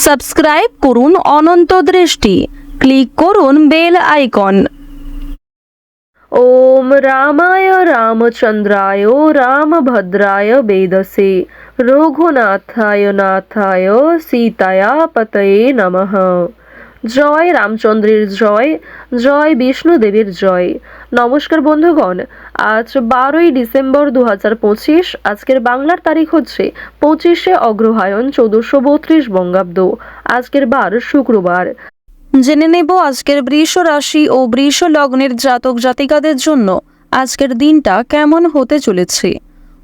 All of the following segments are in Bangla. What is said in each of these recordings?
সাবস্ক্রাইব করুন অনন্ত দৃষ্টি, ক্লিক করুন বেল আইকন। ओम रामाय रामचंद्राय रामभद्राय वेदसे रघुनाथाय नाथाय सीताया पतये नमः। জয় রামচন্দ্রের জয়, জয় বিষ্ণু দেবীর জয়। নমস্কার বন্ধুগণ, আজ 12ই ডিসেম্বর 2025। আজকের বাংলার তারিখ হচ্ছে 25শে অগ্রহায়ণ 1432 বঙ্গাব্দ। আজকের বার শুক্রবার। জেনে নেব আজকের বৃষ রাশি ও বৃষ লগ্নের জাতক জাতিকাদের জন্য আজকের দিনটা কেমন হতে চলেছে,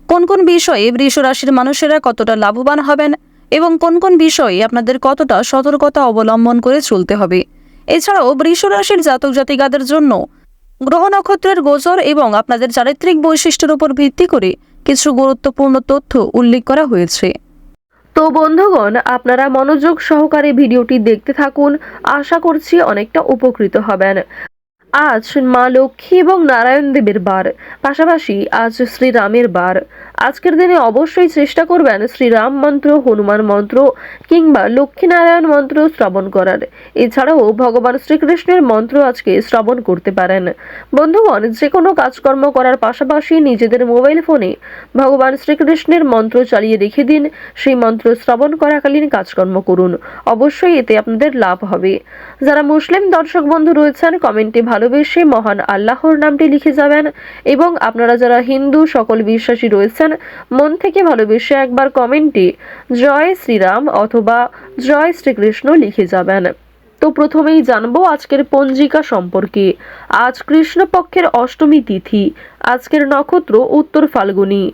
কোন কোন বিষয়ে বৃষ রাশির মানুষেরা কতটা লাভবান হবেন এবং কোন কোন বিষয়ে আপনাদের কতটা সতর্কতা অবলম্বন করে চলতে হবে। এছাড়াও বৃষ রাশির জাতক জাতিকাদের জন্য গ্রহ নক্ষত্রের গোচর এবং আপনাদের চারিত্রিক বৈশিষ্ট্যের উপর ভিত্তি করে কিছু গুরুত্বপূর্ণ তথ্য উল্লেখ করা হয়েছে। তো বন্ধুগণ, আপনারা মনোযোগ সহকারে ভিডিওটি দেখতে থাকুন, আশা করছি অনেকটা উপকৃত হবেন। আজ মা লক্ষ্মী এবং নারায়ণ দেবের বার, পাশাপাশি আজ শ্রীরামের বার। আজকের দিনে অবশ্যই চেষ্টা করবেন শ্রীরাম মন্ত্র, হনুমান মন্ত্র কিংবা লক্ষ্মীনারায়ণ মন্ত্র শ্রবণ করার। এছাড়াও ভগবান শ্রীকৃষ্ণের মন্ত্র আজকে শ্রবণ করতে পারেন। বন্ধুগণ, যে কোনো কাজকর্ম করার পাশাপাশি নিজেদের মোবাইল ফোনে ভগবান শ্রীকৃষ্ণের মন্ত্র চালিয়ে রেখে দিন। সেই মন্ত্র শ্রবণ করাকালীন কাজকর্ম করুন, অবশ্যই এতে আপনাদের লাভ হবে। যারা মুসলিম দর্শক বন্ধু রয়েছেন, কমেন্টে ভালোবেসে মহান আল্লাহর নামটি লিখে যাবেন এবং আপনারা যারা হিন্দু সকল বিশ্বাসী রয়েছেন, মন থেকে ভালোবেসে একবার কমেন্টে জয় শ্রীরাম অথবা জয় শ্রীকৃষ্ণ লিখে যাবেন। তো প্রথমেই জানবো আজকের পঞ্জিকা সম্পর্কে। আজ কৃষ্ণপক্ষের অষ্টমী তিথি, আজকের নক্ষত্র উত্তর ফাল্গুনী,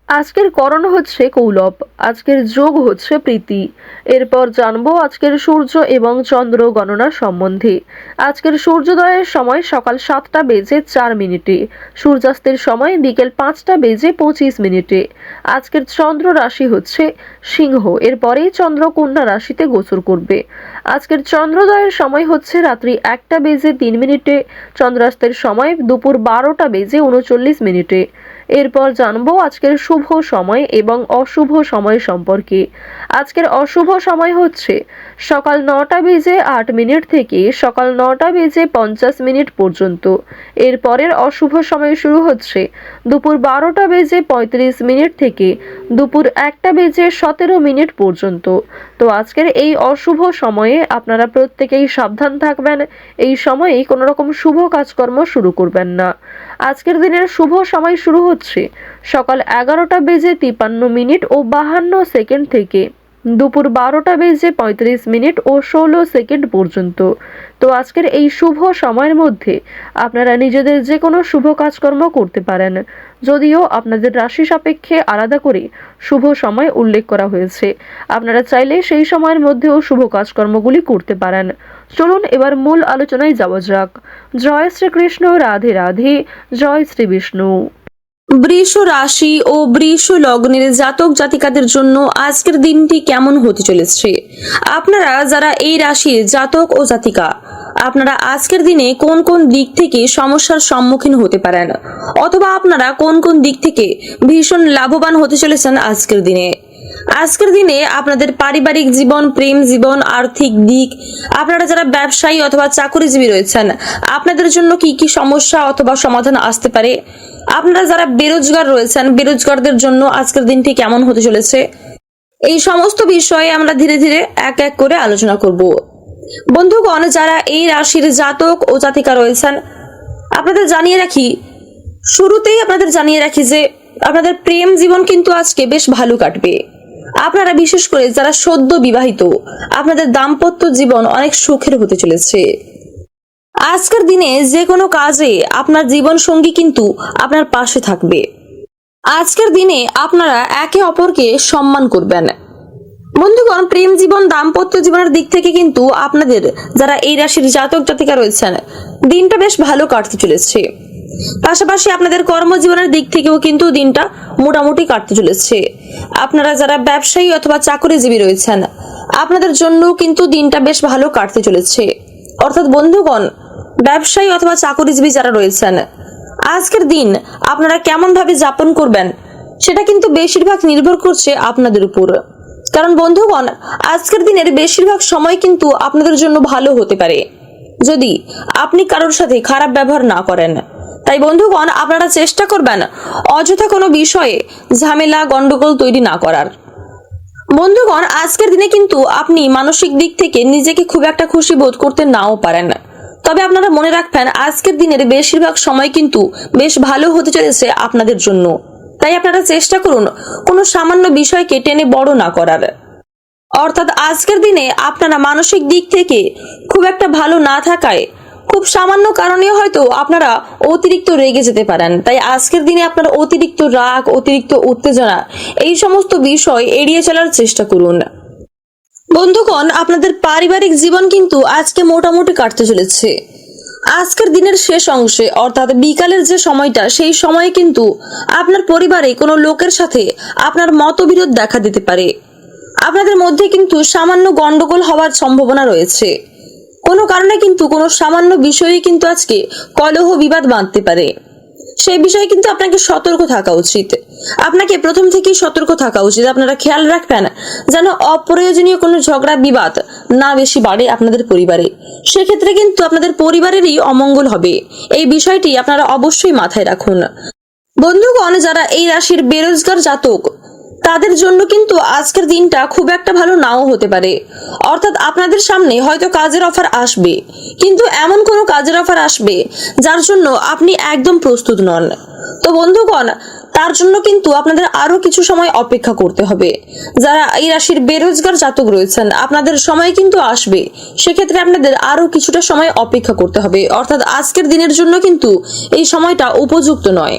আজকের করণ হচ্ছে কৌলব, আজকের যোগ হচ্ছে প্রীতি। এরপর জানবো আজকের সূর্য এবং চন্দ্র গণনা সম্বন্ধে। আজকের সূর্যোদয়ের সময় সকাল 7:04, সূর্যাস্তের সময় বিকেল 5:25। আজকের চন্দ্র রাশি হচ্ছে সিংহ, এরপরেই চন্দ্র কন্যা রাশিতে গোচর করবে। আজকের চন্দ্রোদয়ের সময় হচ্ছে রাত্রি 1:03, চন্দ্রাস্তের সময় দুপুর 12:39। এরপর জানবো আজকের শুভ সময় এবং অশুভ সময় সম্পর্কে। আজকের অশুভ সময় হচ্ছে সকাল 9:08 থেকে সকাল 9:50 পর্যন্ত। এরপরের অশুভ সময় শুরু হচ্ছে দুপুর 12:35 থেকে দুপুর 1:17 পর্যন্ত। তো আজকের এই অশুভ সময়ে আপনারা প্রত্যেকেই সাবধান থাকবেন। এই সময়ে কোনো রকম শুভ কাজকর্ম শুরু করবেন না। আজকের দিনের শুভ সময় শুরু হচ্ছে সকাল 11:53 ও 52 থেকে দুপুর 12:35 ও 16 পর্যন্ত। তো আজকের এই শুভ সময়ের মধ্যে আপনারা নিজেদের যে কোনো শুভ কাজকর্ম করতে পারেন, যদিও আপনাদের রাশি সাপেক্ষে আলাদা করে শুভ সময় উল্লেখ করা হয়েছে। আপনারা চাইলে সেই সময়ের মধ্যেও শুভ কাজকর্মগুলি করতে পারেন। চলুন এবার মূল আলোচনায় যাওয়া যাক। জয় শ্রীকৃষ্ণ, রাধে রাধে, জয় শ্রী বিষ্ণু। বৃষ রাশি ও বৃষ লগ্নের জাতক জাতিকাদের জন্য আজকের দিনটি কেমন হতে চলেছে। আপনারা যারা এই রাশির জাতক ও জাতিকা, আপনারা আজকের দিনে কোন কোন দিক থেকে সমস্যার সম্মুখীন হতে পারেন অথবা আপনারা কোন কোন দিক থেকে ভীষণ লাভবান হতে চলেছেন আজকের দিনে। আজকের দিনে আপনাদের পারিবারিক জীবন, প্রেম জীবন, আর্থিক দিক, আপনারা যারা ব্যবসায়ী অথবা চাকরিজীবী রয়েছেন, আপনাদের জন্য কি কি সমস্যা অথবা সমাধান আসতে পারে। আপনারা যারা বেরোজগার রয়েছেন, বেরোজগারদের জন্য আজকের দিনটি কেমন হতে চলেছে, এই সমস্ত বিষয়ে আমরা ধীরে ধীরে এক এক করে আলোচনা করব। বন্ধুগণ, যারা এই রাশির জাতক ও জাতিকা রয়েছেন, আপনাদের জানিয়ে রাখি, শুরুতেই আপনাদের জানিয়ে রাখি যে আপনাদের প্রেম জীবন কিন্তু আজকে বেশ ভালো কাটবে। আপনারা বিশেষ করে যারা সদ্য বিবাহিত, আপনাদের দাম্পত্য জীবন অনেক সুখের হতে চলেছে। আজকের দিনে যে কোনো কাজে আপনার জীবন সঙ্গী কিন্তু আপনার পাশে থাকবে। আজকের দিনে আপনারা একে অপরকে সম্মান করবেন। বন্ধুগণ, প্রেম জীবন, দাম্পত্য জীবনের দিক থেকে কিন্তু আপনাদের যারা এই রাশির জাতক জাতিকা রয়েছেন, দিনটা বেশ ভালো কাটতে চলেছে। পাশাপাশি আপনাদের কর্মজীবনের দিক থেকেও কিন্তু দিনটা মোটামুটি কাটতে চলেছে। আপনারা যারা ব্যবসায়ী অথবা চাকরিজীবী রয়েছেন, আপনাদের জন্য কিন্তু দিনটা বেশ ভালো কাটতে চলেছে। অর্থাৎ বন্ধুগণ, ব্যবসায়ী অথবা চাকরিজীবী যারা রয়েছেন, আজকের দিন আপনারা কেমন ভাবে যাপন করবেন সেটা কিন্তু বেশিরভাগ নির্ভর করছে আপনাদের উপর। কারণ বন্ধুগণ, আজকের দিনের বেশিরভাগ সময় কিন্তু আপনাদের জন্য ভালো হতে পারে যদি আপনি কারোর সাথে খারাপ ব্যবহার না করেন। তাই বন্ধুগণ, আপনারা চেষ্টা করবেন অযথা কোনো বিষয়ে ঝামেলা গন্ডগোল তৈরি না করার। বন্ধুগণ, আজকের দিনে কিন্তু আপনি মানসিক দিক থেকে নিজেকে খুব একটা খুশি বোধ করতে নাও পারেন, তবে আপনারা মনে রাখবেন আজকের দিনের বেশিরভাগ সময় কিন্তু বেশ ভালো হতে চলেছে আপনাদের জন্য। তাই আপনারা চেষ্টা করুন কোনো সামান্য বিষয়কে টেনে বড় না করার। অর্থাৎ আজকের দিনে আপনারা মানসিক দিক থেকে খুব একটা ভালো না থাকায় খুব সামান্য কারণে হয়তো আপনারা অতিরিক্ত রেগে যেতে পারেন। তাই আজকের দিনে আপনারা অতিরিক্ত রাগ, অতিরিক্ত উত্তেজনা এই সমস্ত বিষয় এড়িয়ে চলার চেষ্টা করুন। বন্ধুগণ, আপনাদের পারিবারিক জীবন কিন্তু আজকে মোটামুটি কাটতে চলেছে। আজকের দিনের শেষ অংশে অর্থাৎ বিকালের যে সময়টা, সেই সময়ে কিন্তু আপনার পরিবারে কোনো লোকের সাথে আপনার মতবিরোধ দেখা দিতে পারে। আপনাদের মধ্যে কিন্তু সামান্য গন্ডগোল হওয়ার সম্ভাবনা রয়েছে। কোনো কারণে কিন্তু কোনো সামান্য বিষয়ে কিন্তু আজকে কলহ বিবাদ বাঁধতে পারে। সেই বিষয়ে কিন্তু আপনাকে সতর্ক থাকা উচিত। আপনাকে প্রথম থেকেই সতর্ক থাকা উচিত। আপনারা খেয়াল রাখবেন যেন অপ্রয়োজনীয় কোনো ঝগড়া বিবাদ না বেশি বাড়ে আপনাদের পরিবারে। সেক্ষেত্রে কিন্তু আপনাদের পরিবারেরই অমঙ্গল হবে। এই বিষয়টি আপনারা অবশ্যই মাথায় রাখুন। বন্ধুগণ, যারা এই রাশির বেরোজগার জাতক, তাদের জন্য কিন্তু আজকের দিনটা খুব একটা ভালো নাও হতে পারে। অর্থাৎ আপনাদের সামনে হয়তো কাজের অফার আসবে, কিন্তু এমন কোনো কাজের অফার আসবে যার জন্য আপনি একদম প্রস্তুত নন। তো বন্ধুগণ, তার জন্য কিন্তু আপনাদের আরো কিছু সময় অপেক্ষা করতে হবে। যারা এই রাশির বেরোজগার জাতক রয়েছেন, আপনাদের সময় কিন্তু আসবে, সেক্ষেত্রে আপনাদের আরো কিছুটা সময় অপেক্ষা করতে হবে। অর্থাৎ আজকের দিনের জন্য কিন্তু এই সময়টা উপযুক্ত নয়।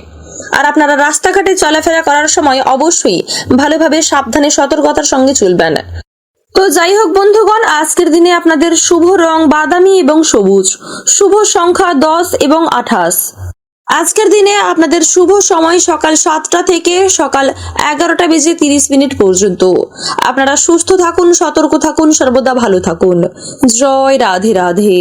আর আপনারা রাস্তাঘাটে চলাফেরা করার সময় অবশ্যই ভালোভাবে সাবধানে সতর্কতার সঙ্গে চলবেন। তো যাই হোক বন্ধুগণ, আজকের দিনে আপনাদের শুভ রং বাদামি এবং সবুজ, শুভ সংখ্যা 10 এবং 28। আজকের দিনে আপনাদের শুভ সময় সকাল 7টা থেকে সকাল 11:30 পর্যন্ত। আপনারা সুস্থ থাকুন, সতর্ক থাকুন, সর্বদা ভালো থাকুন। জয় রাধে রাধে।